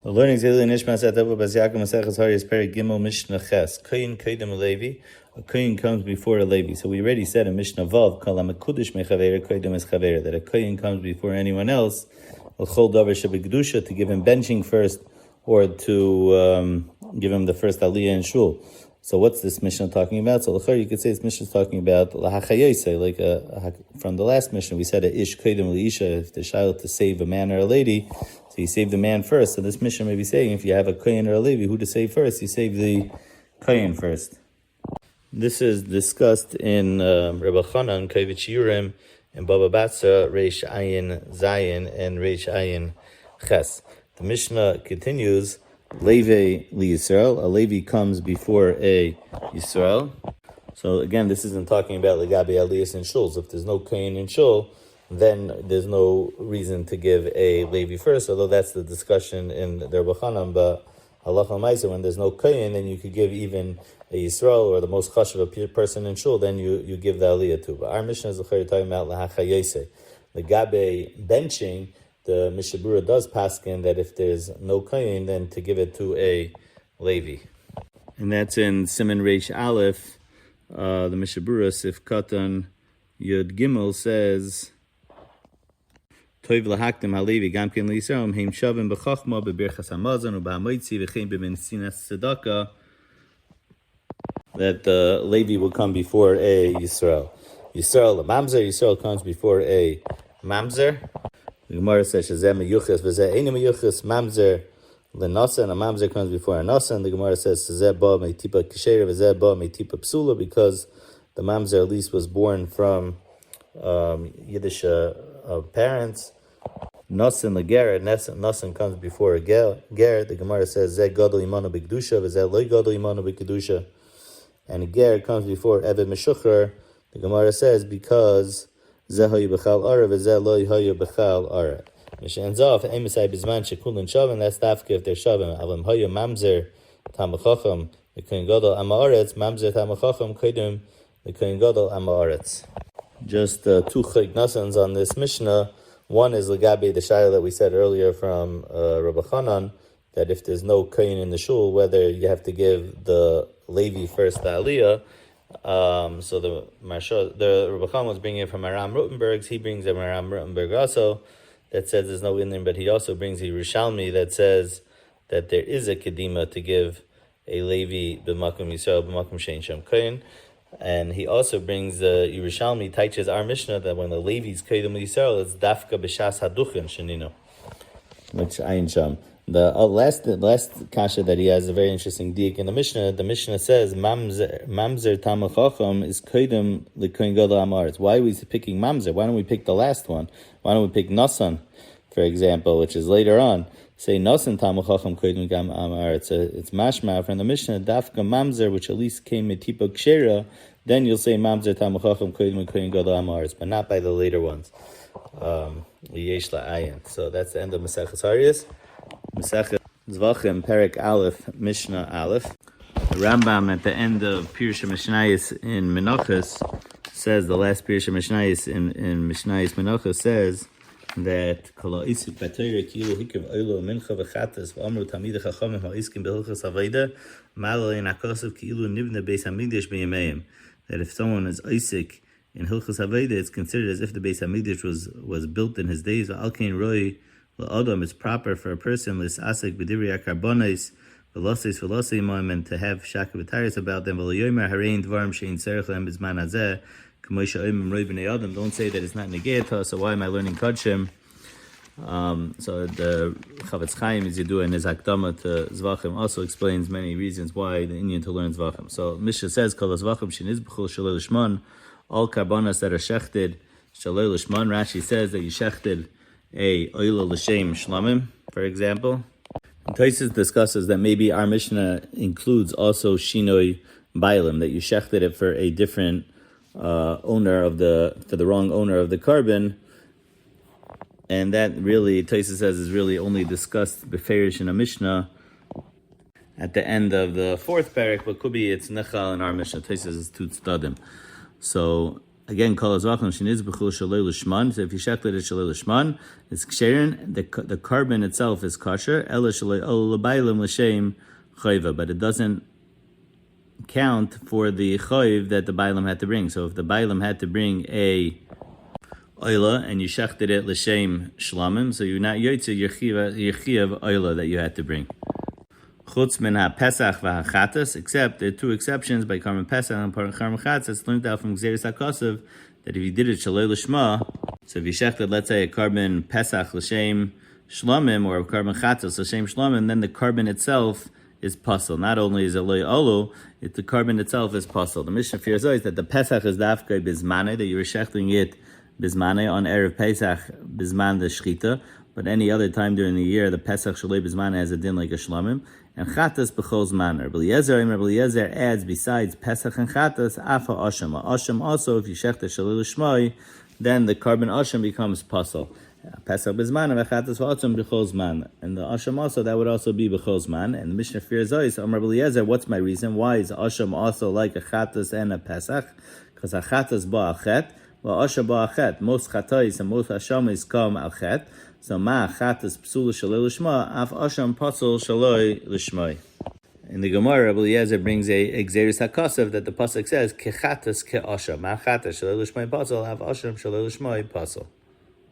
The learning Zeli Nishmas Etta Bas Yaakov Maseches Horayos Perek Gimel Mishna Ches Koyin Koydem Levi. A Koyin comes before a Levi. So we already said in Mishna Vav Kol HaMekudesh Mechaveira Koydem Es Chaveira that a Koyin comes before anyone else. L'chol Davar Shebegdusha to give him benching first, or to give him the first Aliyah in Shul. So what's this Mishnah talking about? So l'chor you could say this Mishnah is talking about lahachayose, like from the last Mishnah we said a ish koydem liisha, if the child to save a man or a lady, so you save the man first. So this Mishnah may be saying if you have a kohen or a levi, who to save first? You save the kohen first. This is discussed in Rebbe Chanan Kovich Yurim and Baba Batza Reish Ayin Zayin and Reish Ayin Ches. The Mishnah continues. Levi li Yisrael, a Levi comes before a Yisrael. So again, this isn't talking about Legabi Aliyas in Shuls. If there's no Kohen in Shul, then there's no reason to give a Levi first, although that's the discussion in the Rebbe Chanan. But Halacha Maisa, when there's no Kohen, then you could give even a Yisrael or the most chashuv person in Shul, then you give the Aliyah too. But our Mishnah is talking about Lahachayese. Legabe benching, the Mishabura does paskin that if there's no kohen, then to give it to a Levi. And that's in Siman Reish Aleph. The Mishabura, Sif Katan Yud Gimel says, Toiv lahaktim halevi gamkin liYisrael heim shavim b'chachma b'birchas hamazon u'ba'amoitzi v'chein b'mensinas tzedakah, that the Levi will come before a Yisrael. Yisrael, the mamzer, Yisrael comes before a mamzer. The Gemara says, "Shazeh meyuchas v'zeh einu meyuchas mamzer lenasan." A mamzer comes before a nasan. The Gemara says, "Shazeh ba meitipa kishera v'zeh ba meitipa psula," because the mamzer at least was born from Yiddish parents. Nasan leger, nasan comes before a ger. The Gemara says, "Zeh gadol imanu b'kedusha v'zeh lo gadol imanu b'kedusha," and a ger comes before eved meshucher. The Gemara says because Zehoyu b'chal ara v'zeh lo yehoyu b'chal ara. Mishan zaf emisai b'zman shekulin shavim. That's dafka if they're shavim. Avam hoyu mamzer tamachacham the kohen gadol amaretz mamzer tamachacham kodim the kohen gadol amaretz. Just two chayk nasans on this Mishnah. One is legabe the shayla that we said earlier from Rabbi Chanan, that if there's no kohen in the shul, whether you have to give the Levi first the aliyah. So the Rebbe Chaim was bringing it from Aram Rutenberg's. He brings a Aram Rutenberg also that says there's no inyan, but he also brings a Yerushalmi that says that there is a kedima to give a Levi b'makom Yisrael b'makom shein shem kohen, and he also brings the Yerushalmi teaches our Mishnah that when the Levi's kohen Yisrael, it's dafka b'shas haduchen shenino, which ayin sham. The last kasha that he has is a very interesting diak in the Mishnah. The Mishnah says mamzer tamachacham is koydem l'kohen gadol amaretz. Why are we picking mamzer? Why don't we pick the last one? Why don't we pick nasan, for example, which is later on? Say nasan tamachacham koydem gam amaretz. It's mashma from the Mishnah dafka mamzer, which at least came mitipa kshera. Then you'll say mamzer tamachacham koydem kohen gadol amaretz, but not by the later ones. Yesh la'ayin. So that's the end of Maseches Horayos. Masechet Zevachim Perek Aleph Mishnah Aleph. The Rambam at the end of Pirush Mishnayos in Menachos says, the last Pirush Mishnayos in Mishnayos Menachos says that Kol ha'isik b'Torah ki'ilu hikav oilo mincha v'chatas v'amru tamid chachamim ha'iskim b'hilchos aveda ma'alei nakasav ki'ilu nivne beis hamikdash b'yameim. That if someone is isik in hilchos aveda, it's considered as if the beis hamikdash was built in his days. V'alkein roi Adam, it's proper for a person l'sasek b'divrei karbonos v'loses v'loseimim, and to have shaka v'taris about them. V'loyomer harein dvarim shein tzarich lehem b'zman hazeh k'mo she'omim roi b'nei Adam. Don't say that it's not negayah. So why am I learning kodshim? So the Chavetz Chaim is Yidua in his Akdama to Zevachim also explains many reasons why the Indian to learn Zevachim. So Mishnah says Kol Zevachim shenizbchul shalei lishman, all karbonos that are shechted shalei lishman. Rashi says that you shechted a oila l'shem shlamim, for example. And Tosfos discusses that maybe our Mishnah includes also shinoi bailim, that you shechted it for a different owner of for the wrong owner of the carbon, and that really Tosfos says is really only discussed beferish in a Mishnah at the end of the fourth parak, but could be it's nechal in our Mishnah. Tosfos is tut stadim. So Again, kol Zevachim sheniz b'chul shalei l'shman. So if you shechted it shalei l'shman, it's ksherin. The carbon itself is kosher. Ela shalei ol l'baylim l'shem chayva, but it doesn't count for the chayv that the baylim had to bring. So if the baylim had to bring a oila and you shechted it l'shem shlamim, so you're not yotze your chiyav oila that you had to bring. Chutz min ha-pesach v'ha-chatas, except there are two exceptions by Karban Pesach and Karban Chatas. It's learned out from Gzeres HaKosav that if you did it shalei l'shma, so if you shechted, let's say, a Karban Pesach l'shem shlamim or a Karban Chatas l'shem shlamim, then the carbon itself is puzzle. Not only is it loy olu, the carbon itself is puzzle. The Mishnah fears is that the Pesach is dafkai bizmane, that you were shechting it bizmane on Erev Pesach bizman the shchita, but any other time during the year, the Pesach shalei bizmane has a din like a shlamim. And chatas b'chol zman. Rabbi Eliezer adds, besides Pesach and chatas, afa asham. Asham also, if you shech the shalei l'shmai, then the carbon asham becomes pasal. Pesach b'zman and chatas v'atzam b'chol zman. And the asham also, that would also be b'chol zman. And the Mishnah fears is, Rabbi Eliezer, what's my reason? Why is asham also like a chatas and a Pesach? Because a chatas ba'achet, well asham ba'achet. Most chatais and most ashamis come achet. So ma chatas psul shalei l'shma, af asham pasul shaloi l'shmai. In the Gemara, Rabbi Eliezer brings a Gzeres HaKosav that the pasuk says kechatas ke'asham, ma chatas shalei l'shmai pasul, af asham shaloi l'shmai pasul.